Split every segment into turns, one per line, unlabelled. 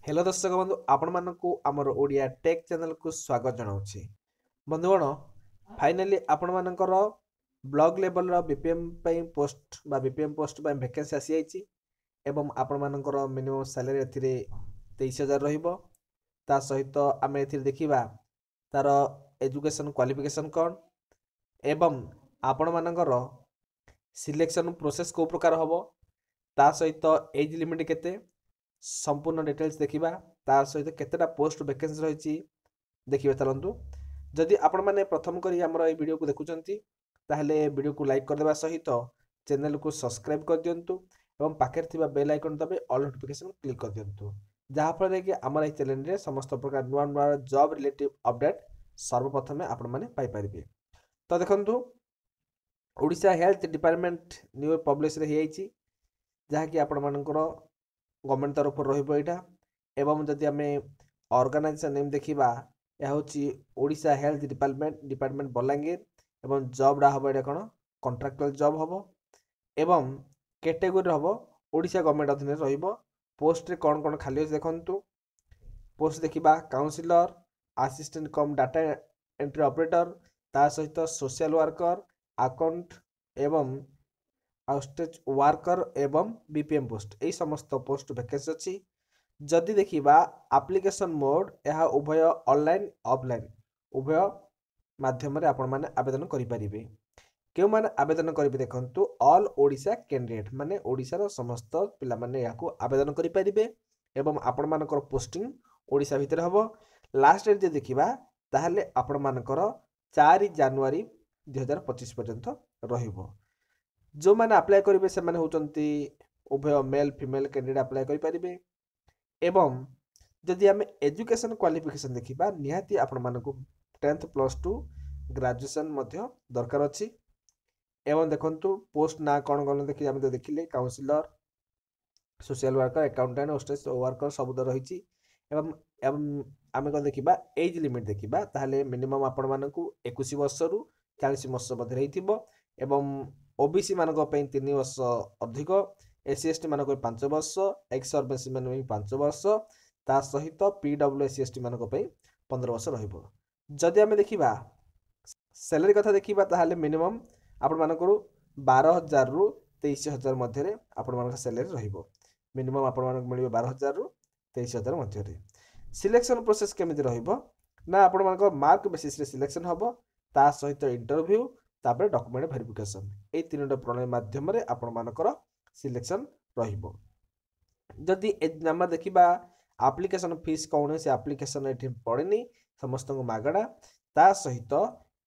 Hello दर्शक बंधु आपण मानकु आमर ओडिया टेक चैनल को स्वागत जनाऊँगी। बंधुगण फाइनाली आपण मानकर ब्लॉग लेवल बीपीएम पोस्ट बा बीपीएम पोस्ट वैकेंसी आसी जाइए एवं आपण मानकर मिनिमम सैलरी ए 23,000 रहिबो। ता सहित आम ए देखा तार एजुकेशन क्वालिफिकेशन कौन एवं आपण मानकर सिलेक्शन प्रोसेस को प्रकार हम ता सहित एज लिमिट केते संपूर्ण डिटेल्स देखा तार सहित केतेटा पोस्ट वैकेंसी रही देखिए। चलतु जदि आपण मैंने प्रथम करी आमर ये वीडियो को देखुंत ताहले वीडियो को लाइक करदेवा सहित चैनल को सब्सक्राइब कर दिंतु एवं पाखे थिबा बेल आइकन दबे ऑल नोटिफिकेशन क्लिक कर दिंतु जहाँफल कि आमर ये चैनल रे समस्त प्रकार नुआ नुआ जॉब रिलेटिव अपडेट सर्वप्रथमे आपण मैंने पाइपर। तो देखंतु Odisha health department new publish रे होई जहाँकि आपण मानकर गवर्नमेंट तरफ रहा एवं जदि आम ऑर्गेनाइजेशन नेम देखा यह हूँ ओडिशा हेल्थ डिपार्टमेंट बलांगीर एवं जॉबडा हम ये कौन कॉन्ट्रैक्चुअल जॉब हम एवं कैटेगोरी हम ओडिशा गवर्नमेंट अधीन रहिबो। पोस्ट रे कौन कौन खाली अच्छे देखु पोस्ट देखा counsellor assistant cum data entry operator ता सहित सोशल वर्कर अकाउंट एवं आउटस्टेज वर्कर एवं बीपीएम पोस्ट यही समस्त पोस्ट वैकेंसी अच्छी। जदि देखा एप्लिकेशन मोड यह उभय ऑनलाइन ऑफलाइन उभय माध्यम आपण मैंने आवेदन करें। क्यों मैंने आवेदन करेंगे देखंतु ऑल ओडिशा कैंडिडेट माने ओडिशार समस्त पिला माने याकू आवेदन करें एवं आपण मानकर पोस्टिंग ओडिशा भितर हम। लास्ट डेट देखा ताहले आपण मानकर 4 जनवरी 2025 पर्यंत रहिबो। जो मैंने अप्लाई करेंगे से मैंने होचंती उभय मेल फीमेल कैंडिडेट अप्लाई करें एवं जदि आम एजुकेशन क्वालिफिकेशन देखा निहाती आपण मानकु 10th +2 ग्रेजुएशन दरकार अच्छी। एवं देखंतु पोस्ट ना कौन कौन देखिए आम देखिले counsellor social worker accountant hostess worker सब रही एवं आम कौन देखा एज लिमिट देखा ताहले मिनिमम आपण मानकु 21 वर्ष रु 40 वर्ष मध्य एवं ओबीसी मानक 3 वर्ष अधिक एससी एसटी मानक 5 वर्ष एक्स सर्विस मान 5 वर्ष ता सहित पीडब्ल्यूएससी एसटी मानक 15 वर्ष रहिबो। जदि आम देखा सैलरी कथा देखा ताहले मिनिमम आपण मानकर 12,000 रु 23,000 मध्य आपण मानक सैलरी रहिबो। मिनिमम आपण मानक मिलिबो 12,000 रु 23,000 मध्य। सिलेक्शन प्रोसेस केमिति रहिबो ना आपण मानक मार्क बेसिस रे सिलेक्शन हबो ता सहित इंटरव्यू तापर डॉक्यूमेंट वेरिफिकेशन ए 3टा प्रणाली माध्यम रे आपण मानकर सिलेक्शन रहिबो। जदि नाम देखा एप्लिकेशन फीस कौन से एप्लिकेशन ये पड़ेनी समस्त मागणा ता सहित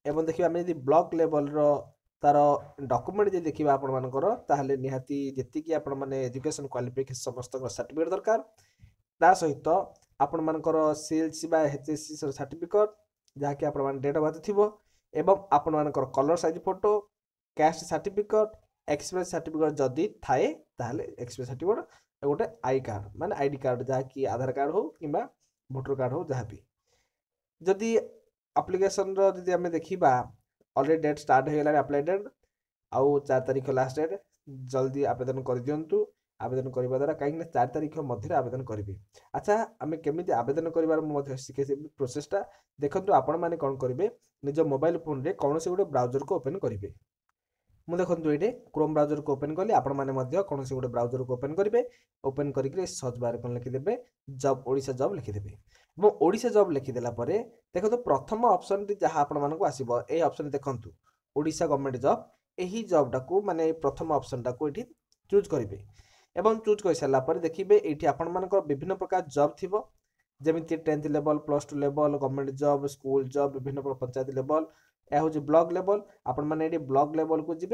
एवं देखिए आम यदि ब्लॉक लेवल तार डॉक्यूमेंट जो देखा आपण मानकर ताहले निहाती जेतिकी आपण माने एजुकेशन क्वालिफिकेशन समस्त सर्टिफिकेट दरकार ता सहित आपण मानकर सीएलसी बा एचएससी सर्टिफिकेट जहाँकि आपण मान डेट ऑफ बर्थ थिबो एवं आपण मानकर colour size photo caste certificate experience certificate जदि थाए ताहले एक्सपीरियंस सर्टिफिकेट गोटे आई कार्ड माने आईडी कार्ड जहाँकि आधार कार्ड हो कि भोटर कार्ड हो जहाँ भी जदि एप्लिकेशन जदि आम देखा ऑलरेडी डेट स्टार्ट हो गला अप्लाई डेट आउ 4 तारीख लास्ट डेट जल्दी आवेदन कर दिंतु। आवेदन करने द्वारा कहीं 4 तारीख मध्य आवेदन करेंगे। अच्छा आम केमी आवेदन कर शिखे प्रोसेसटा देखो आपण मैंने कौन करेंगे निज मोबाइल फोन रे कौन से गोटे ब्राउजर को ओपन करेंगे। मुझे देखो ये क्रोम ब्राउजर को ओपन कली आपण मैंने कौन से गोटे ब्राउजर को ओपन करेंगे। ओपन करके सर्च बार कौन लिखिदेवे जॉब ओडिशा जॉब लिखिदेवे और ओडिशा जॉब लिखिदेला देखो तो प्रथम ऑप्शन जहाँ आपण मानक आसो ये ऑप्शन देखो ओडिशा गवर्नमेंट जॉब यही जॉबटा को माने प्रथम ऑप्शनटा को ये चूज करेंगे एवं चूज कर सारापर देखिए ये आपण मानक विभिन्न प्रकार जॉब थी जमी 10th level +2 level government job school job विभिन्न प्रकार पंचायत लेवल यह हूँ ब्लॉक लेवल आपण मैंने ये ब्लॉक लेवल को जी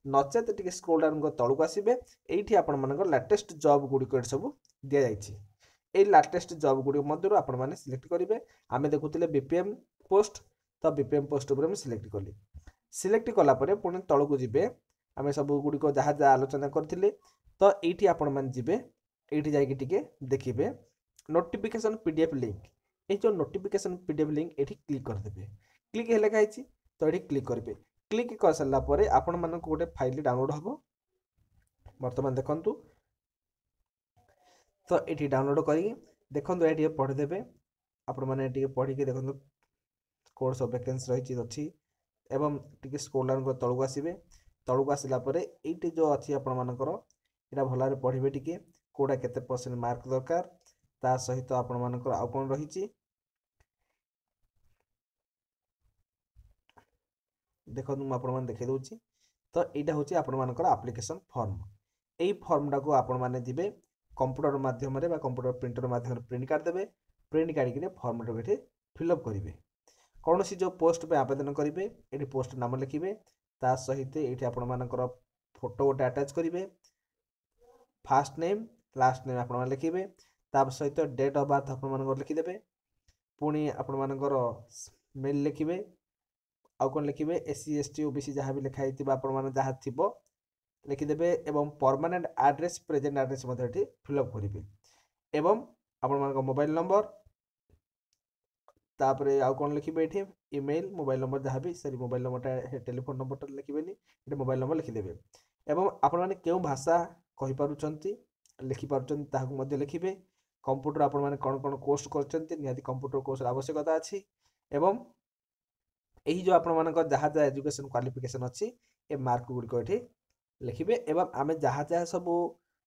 नचेत टी स्क्रोल डाउन तलू आसवे ये आपण मान लेटेस्ट जॉब गुड़िक सब दि जाए लेटेस्ट जॉब गुड़ी मध्य आपण मैंने सिलेक्ट करेंगे। आम देखुले बीपीएम पोस्ट तो बीपीएम पोस्ट उपर सिलेक्ट कली सिलेक्ट कलापर पुणी तलू को जी आम सब गुड़िक जहाँ जहाँ आलोचना करते तो ये आपण मैंने जी ये जाके देखिए नोटिफिकेशन पीडीएफ लिंक ये जो नोटिफिकेशन पीडीएफ लिंक ये क्लिक करदे क्लिक है कहीं तो ये क्लिक करेंगे। क्लिक कर सारापर आपण मानक गोटे फाइल डाउनलोड हम बर्तमान देखु तो ये डाउनलोड करी देखो ये पढ़ीदेवे आपण मैंने पढ़ी देखो कौन सब वैकेंसी रही अच्छी एवं टी स्क्रोल डाउन कर तलू आसवे तलू आसला ये जो अच्छी आपर यहाँ भल पढ़े टी कौटा के मार्क दरकार ता सहित आपण मानकर आउ कौन रही देखो मुझे आपण देखे दूसरी तो यहाँ हूँ आपण मानकर एप्लिकेशन फॉर्म यही फॉर्मटा को आपण मैंने जी कंप्यूटर माध्यम कंप्यूटर प्रिंटर माध्यम प्रिंट काटिदेवे प्रिंट काढ़ी फॉर्मटा को ये फिलअप करेंगे कौन सी जो पोस्ट पे आवेदन करेंगे ये पोस्ट नाम लिखे ता सहित ये आपण मानकर फोटो गोटे अटैच करेंगे फास्ट नेम लास्ट नेम आपण लिखे ता सहित डेट ऑफ बर्थ आपण लिखिदेवे पुणी आपण मानकर मेल लिखे आउ कौन लिखे एससी एसटी ओबीसी जहाँ भी लिखाई जहाँ थी लिखिदेवे एवं permanent address present address fill up करेंगे एवं आपण मोबाइल नंबर तापरे आउ कौन लिखे ये ईमेल मोबाइल नंबर जहाँ भी sorry mobile number telephone number लिखेनि ये मोबाइल नंबर लिखिदेवे एवं आपण मैंने क्यों भाषा कहीपरुंच लिखिपार लिखे कंप्यूटर आपण मैंने कौन कौन कोर्स कर कंप्यूटर कोर्स आवश्यकता अच्छी एवं यही जो आपण मान जहाँ जहाँ एजुकेशन क्वालिफिकेशन अच्छी ए मार्क गुड़िक ये लिखे एवं आम जहाँ जहाँ सब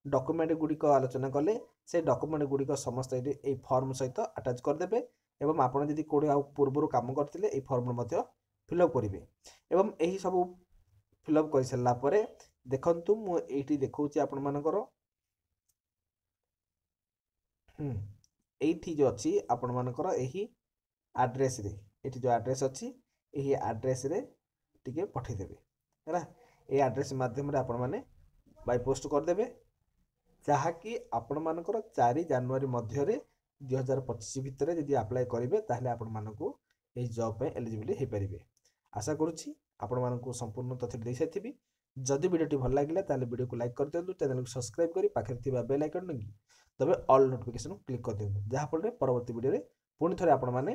डॉक्यूमेंट गुड़िक आलोचना कले से डॉक्यूमेंट गुड़िक समस्त ये फॉर्म सहित अटैच करदे एवं आपड़ जब कौटे आ पूर्व कम करते फॉर्म फिलअप करेंगे एवं यही सब फिलअप कर सारापर देखु मुझे देखा आपण मानकर ये जो अच्छी आपण मानकर यही आड्रेस रे ये जो आड्रेस अच्छी यही आड्रेस रे टिके पठेदेवे है ये आड्रेस माध्यम आपण मैंने बाय पोस्ट करदे जहाँकि आपण मानकर 4 जनवरी मध्य 2025 भितर यदि अप्लाई करेंगे ताहले आपण मानकु एही जॉब पे एलिजिबल हो पारे आशा करुच्ची आपण मानकु संपूर्ण तथ्य दे साथी जदि वीडियो भल लगे ताहले वीडियो को लाइक कर दियंतु चैनल को सब्सक्राइब करी पाखे थिबा बेल आइकन नंगी तबे ऑल नोटिफिकेशन क्लिक कर दियंतु जहाँ फल परवर्ती वीडियो रे पुणी थरे आपण माने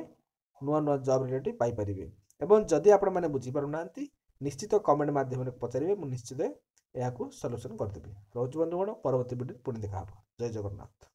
नुआ नुआ जॉब रिलेटेड पाई परिबे एवं जदि आपण माने बुझी पारु नांती निश्चित कमेंट माध्यम रे पचारिबे मु निश्चित एहाकू सॉल्यूशन कर देबी रोज बंधुगण परवर्ती वीडियो पुणी देखा जय जगन्नाथ।